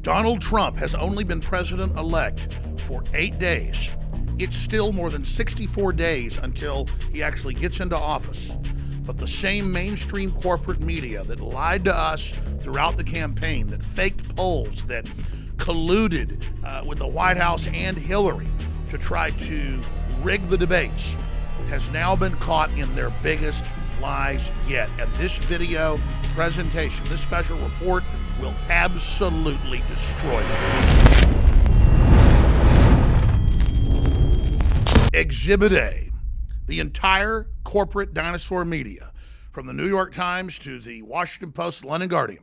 Donald Trump has only been president-elect for 8 days. It's still more than 64 days until he actually gets into office. But the same mainstream corporate media that lied to us throughout the campaign, that faked polls, that colluded with the White House and Hillary to try to rig the debates, has now been caught in their biggest lies yet. And this video presentation, this special report, will absolutely destroy them. Exhibit A. The entire corporate dinosaur media, from the New York Times to the Washington Post, London Guardian,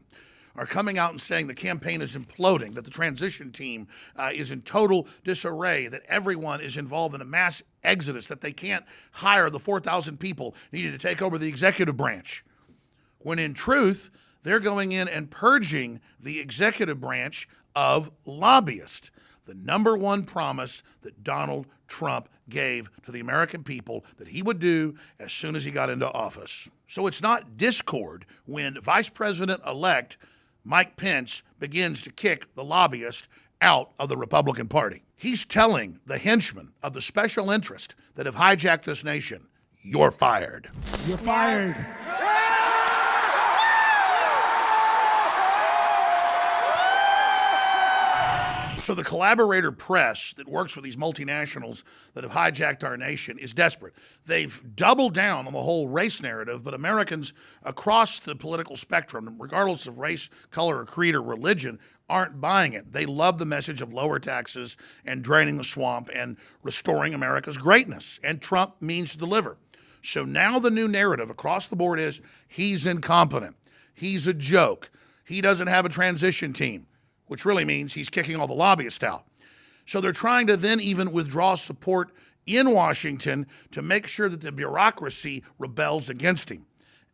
are coming out and saying the campaign is imploding, that the transition team is in total disarray, that everyone is involved in a mass exodus, that they can't hire the 4,000 people needed to take over the executive branch. When in truth, they're going in and purging the executive branch of lobbyists. The number one promise that Donald Trump gave to the American people that he would do as soon as he got into office. So it's not discord when Vice President-elect Mike Pence begins to kick the lobbyist out of the Republican Party. He's telling the henchmen of the special interest that have hijacked this nation, "You're fired." You're fired. So the collaborator press that works with these multinationals that have hijacked our nation is desperate. They've doubled down on the whole race narrative, but Americans across the political spectrum, regardless of race, color, or creed, or religion, aren't buying it. They love the message of lower taxes and draining the swamp and restoring America's greatness, and Trump means to deliver. So now the new narrative across the board is he's incompetent. He's a joke. He doesn't have a transition team, which really means he's kicking all the lobbyists out. So they're trying to then even withdraw support in Washington to make sure that the bureaucracy rebels against him.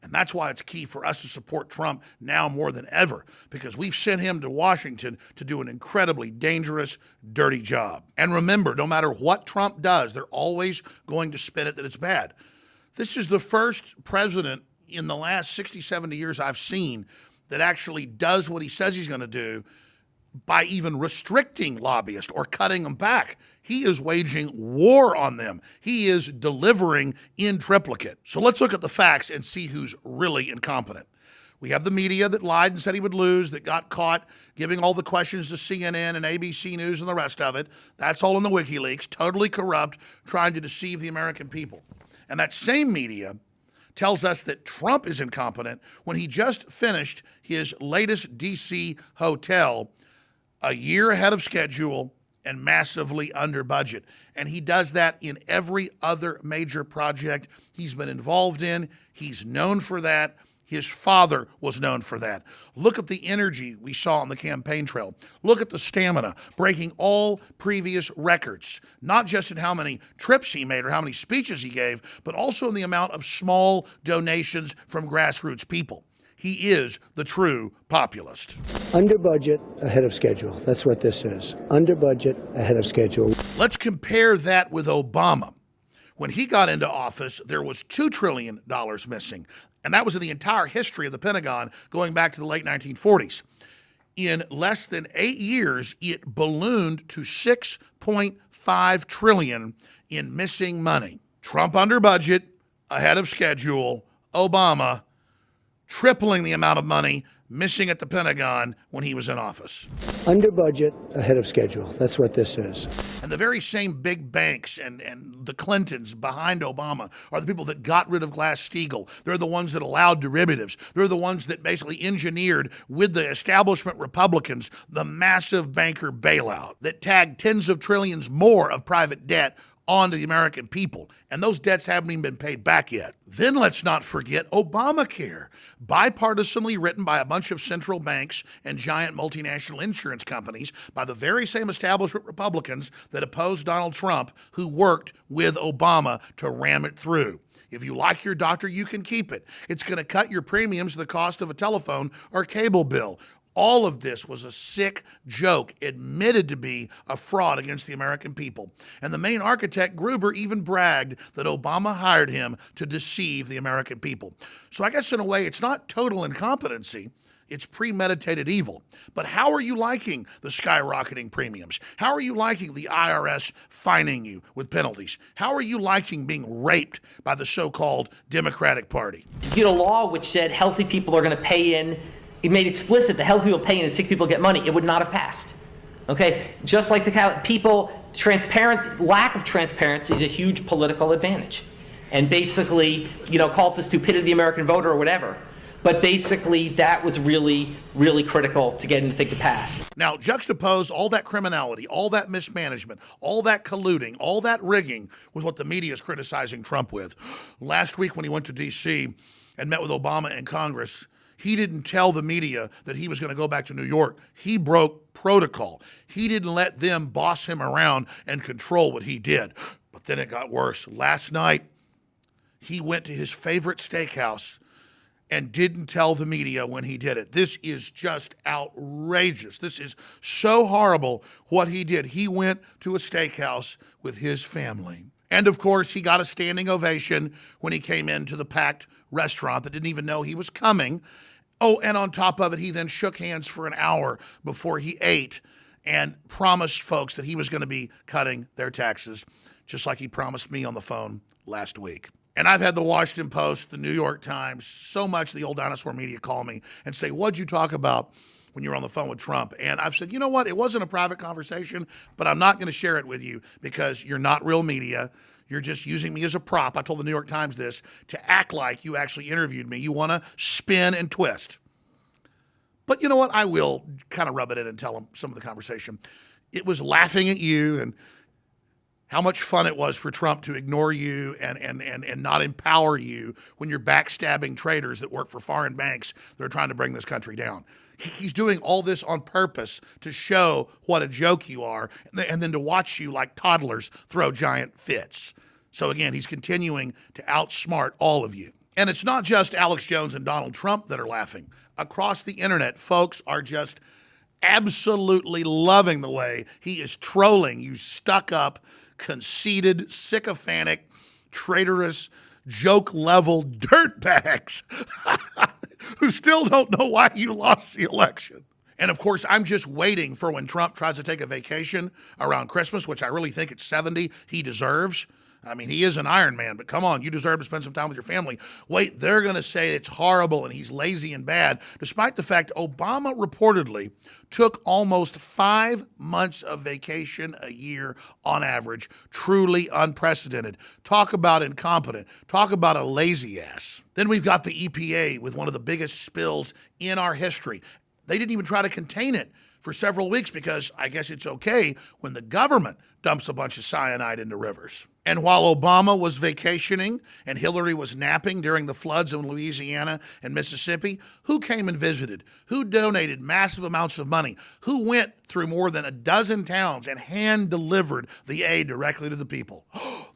And that's why it's key for us to support Trump now more than ever, because we've sent him to Washington to do an incredibly dangerous, dirty job. And remember, no matter what Trump does, they're always going to spin it that it's bad. This is the first president in the last 60, 70 years I've seen that actually does what he says he's going to do by even restricting lobbyists or cutting them back. He is waging war on them. He is delivering in triplicate. So let's look at the facts and see who's really incompetent. We have the media that lied and said he would lose, that got caught giving all the questions to CNN and ABC News and the rest of it. That's all in the WikiLeaks, totally corrupt, trying to deceive the American people. And that same media tells us that Trump is incompetent when he just finished his latest D.C. hotel a year ahead of schedule and massively under budget. And he does that in every other major project he's been involved in. He's known for that. His father was known for that. Look at the energy we saw on the campaign trail. Look at the stamina, breaking all previous records, not just in how many trips he made or how many speeches he gave, but also in the amount of small donations from grassroots people. He is the true populist. Under budget, ahead of schedule. That's what this is. Under budget, ahead of schedule. Let's compare that with Obama. When he got into office, there was $2 trillion missing, and that was in the entire history of the Pentagon going back to the late 1940s. In less than 8 years, it ballooned to $6.5 trillion in missing money. Trump under budget, ahead of schedule. Obama tripling the amount of money missing at the Pentagon when he was in office. Under budget, ahead of schedule. That's what this is. And the very same big banks and the Clintons behind Obama are the people that got rid of Glass-Steagall. They're the ones that allowed derivatives. They're the ones that basically engineered with the establishment Republicans the massive banker bailout that tagged tens of trillions more of private debt onto the American people, and those debts haven't even been paid back yet. Then let's not forget Obamacare, bipartisanly written by a bunch of central banks and giant multinational insurance companies by the very same establishment Republicans that opposed Donald Trump, who worked with Obama to ram it through. If you like your doctor, you can keep it. It's going to cut your premiums to the cost of a telephone or cable bill. All of this was a sick joke, admitted to be a fraud against the American people. And the main architect, Gruber, even bragged that Obama hired him to deceive the American people. So I guess in a way, it's not total incompetency. It's premeditated evil. But how are you liking the skyrocketing premiums? How are you liking the IRS fining you with penalties? How are you liking being raped by the so-called Democratic Party? To get a law which said healthy people are going to pay in, it made explicit that healthy people pay in and sick people get money, it would not have passed. Okay, just like the people, lack of transparency is a huge political advantage. And basically, call it the stupidity of the American voter or whatever. But basically, that was really, really critical to get anything to pass. Now, juxtapose all that criminality, all that mismanagement, all that colluding, all that rigging with what the media is criticizing Trump with. Last week when he went to D.C. and met with Obama in Congress, he didn't tell the media that he was going to go back to New York. He broke protocol. He didn't let them boss him around and control what he did. But then it got worse. Last night, he went to his favorite steakhouse and didn't tell the media when he did it. This is just outrageous. This is so horrible what he did. He went to a steakhouse with his family. And of course, he got a standing ovation when he came into the packed restaurant that didn't even know he was coming. Oh, and on top of it, he then shook hands for an hour before he ate and promised folks that he was going to be cutting their taxes, just like he promised me on the phone last week. And I've had the Washington Post, the New York Times, so much the old dinosaur media call me and say, what'd you talk about when you were on the phone with Trump? And I've said, you know what? It wasn't a private conversation, but I'm not going to share it with you because you're not real media. You're just using me as a prop. I told the New York Times this to act like you actually interviewed me. You want to spin and twist. But you know what? I will kind of rub it in and tell them some of the conversation. It was laughing at you and how much fun it was for Trump to ignore you and not empower you when you're backstabbing traders that work for foreign banks that are trying to bring this country down. He's doing all this on purpose to show what a joke you are and then to watch you like toddlers throw giant fits. So again, he's continuing to outsmart all of you. And it's not just Alex Jones and Donald Trump that are laughing. Across the internet, folks are just absolutely loving the way he is trolling you stuck-up, conceited, sycophantic, traitorous, joke-level dirtbags who still don't know why you lost the election. And of course, I'm just waiting for when Trump tries to take a vacation around Christmas, which I really think at 70 he deserves. I mean, he is an Iron Man, but come on, you deserve to spend some time with your family. Wait, they're going to say it's horrible and he's lazy and bad, despite the fact Obama reportedly took almost 5 months of vacation a year on average. Truly unprecedented. Talk about incompetent. Talk about a lazy ass. Then we've got the EPA with one of the biggest spills in our history. They didn't even try to contain it for several weeks because I guess it's okay when the government dumps a bunch of cyanide into rivers. And while Obama was vacationing and Hillary was napping during the floods in Louisiana and Mississippi, who came and visited? Who donated massive amounts of money? Who went through more than a dozen towns and hand-delivered the aid directly to the people?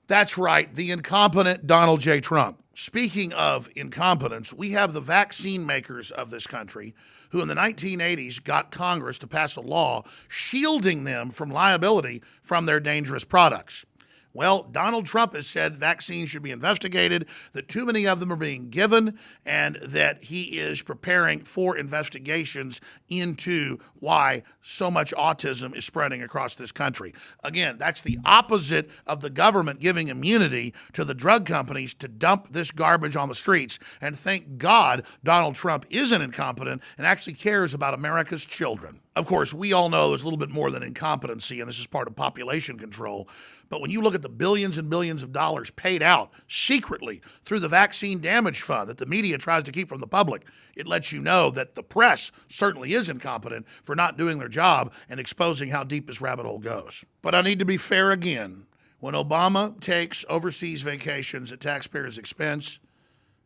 That's right, the incompetent Donald J. Trump. Speaking of incompetence, we have the vaccine makers of this country who in the 1980s got Congress to pass a law shielding them from liability from their dangerous products. Well, Donald Trump has said vaccines should be investigated, that too many of them are being given, and that he is preparing for investigations into why so much autism is spreading across this country. Again, that's the opposite of the government giving immunity to the drug companies to dump this garbage on the streets. And thank God Donald Trump isn't incompetent and actually cares about America's children. Of course, we all know there's a little bit more than incompetency, and this is part of population control. But when you look at the billions and billions of dollars paid out secretly through the vaccine damage fund that the media tries to keep from the public, it lets you know that the press certainly is incompetent for not doing their job and exposing how deep this rabbit hole goes. But I need to be fair again. When Obama takes overseas vacations at taxpayers' expense,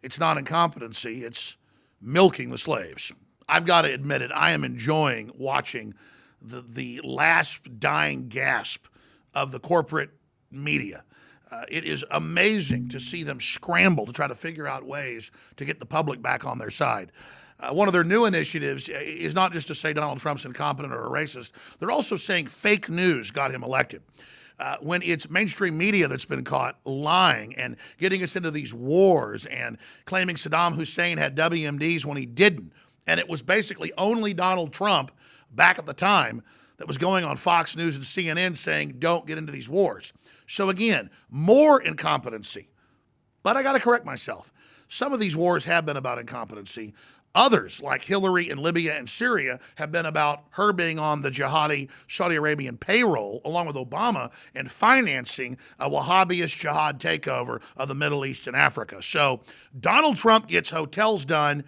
it's not incompetency, it's milking the slaves. I've got to admit it, I am enjoying watching the last dying gasp of the corporate media. It is amazing to see them scramble to try to figure out ways to get the public back on their side. One of their new initiatives is not just to say Donald Trump's incompetent or a racist. They're also saying fake news got him elected. When it's mainstream media that's been caught lying and getting us into these wars and claiming Saddam Hussein had WMDs when he didn't, And it was basically only Donald Trump back at the time that was going on Fox News and CNN saying, don't get into these wars. So again, more incompetency. But I got to correct myself. Some of these wars have been about incompetency. Others, like Hillary in Libya and Syria, have been about her being on the jihadi Saudi Arabian payroll, along with Obama, and financing a Wahhabist jihad takeover of the Middle East and Africa. So Donald Trump gets hotels done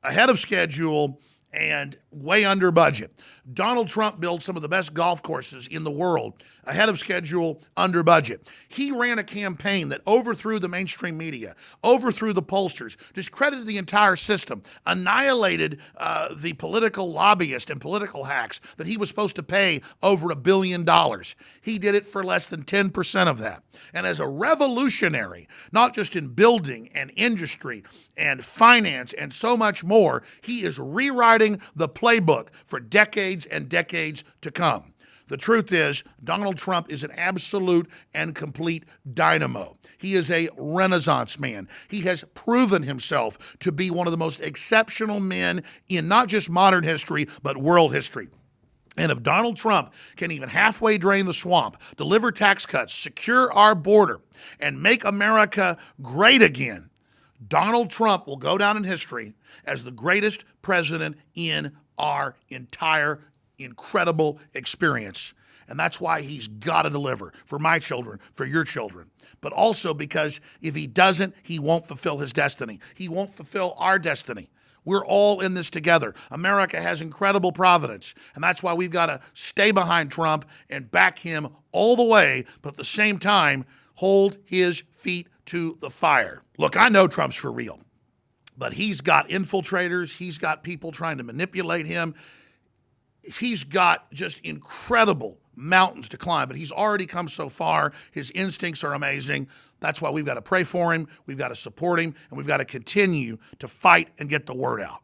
ahead of schedule and way under budget. Donald Trump built some of the best golf courses in the world ahead of schedule, under budget. He ran a campaign that overthrew the mainstream media, overthrew the pollsters, discredited the entire system, annihilated the political lobbyists and political hacks that he was supposed to pay over $1 billion. He did it for less than 10% of that. And as a revolutionary, not just in building and industry and finance and so much more, he is rewriting the playbook for decades and decades to come. The truth is, Donald Trump is an absolute and complete dynamo. He is a Renaissance man. He has proven himself to be one of the most exceptional men in not just modern history, but world history. And if Donald Trump can even halfway drain the swamp, deliver tax cuts, secure our border, and make America great again, Donald Trump will go down in history as the greatest president in our entire incredible experience. And that's why he's got to deliver for my children, for your children. But also because if he doesn't, he won't fulfill his destiny. He won't fulfill our destiny. We're all in this together. America has incredible providence, and that's why we've got to stay behind Trump and back him all the way, but at the same time, hold his feet to the fire. Look, I know Trump's for real, but he's got infiltrators. He's got people trying to manipulate him. He's got just incredible mountains to climb, but he's already come so far. His instincts are amazing. That's why we've got to pray for him, we've got to support him, and we've got to continue to fight and get the word out.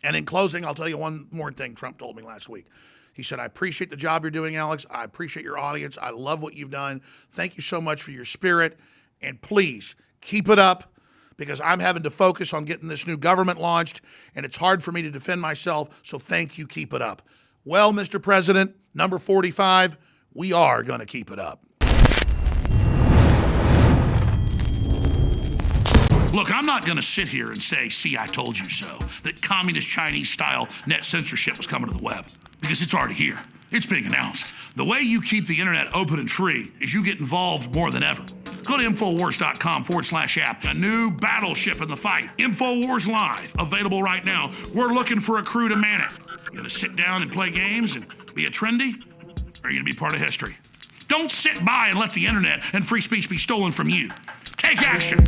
And in closing, I'll tell you one more thing Trump told me last week. He said, I appreciate the job you're doing, Alex. I appreciate your audience. I love what you've done. Thank you so much for your spirit. And please keep it up, because I'm having to focus on getting this new government launched, and it's hard for me to defend myself. So thank you. Keep it up. Well, Mr. President, number 45, we are going to keep it up. Look, I'm not going to sit here and say, see, I told you so, that communist Chinese-style net censorship was coming to the web, because it's already here. It's being announced. The way you keep the internet open and free is you get involved more than ever. Go to InfoWars.com/app. A new battleship in the fight. InfoWars Live, available right now. We're looking for a crew to man it. You gonna sit down and play games and be a trendy? Or are you gonna be part of history? Don't sit by and let the internet and free speech be stolen from you. Take action.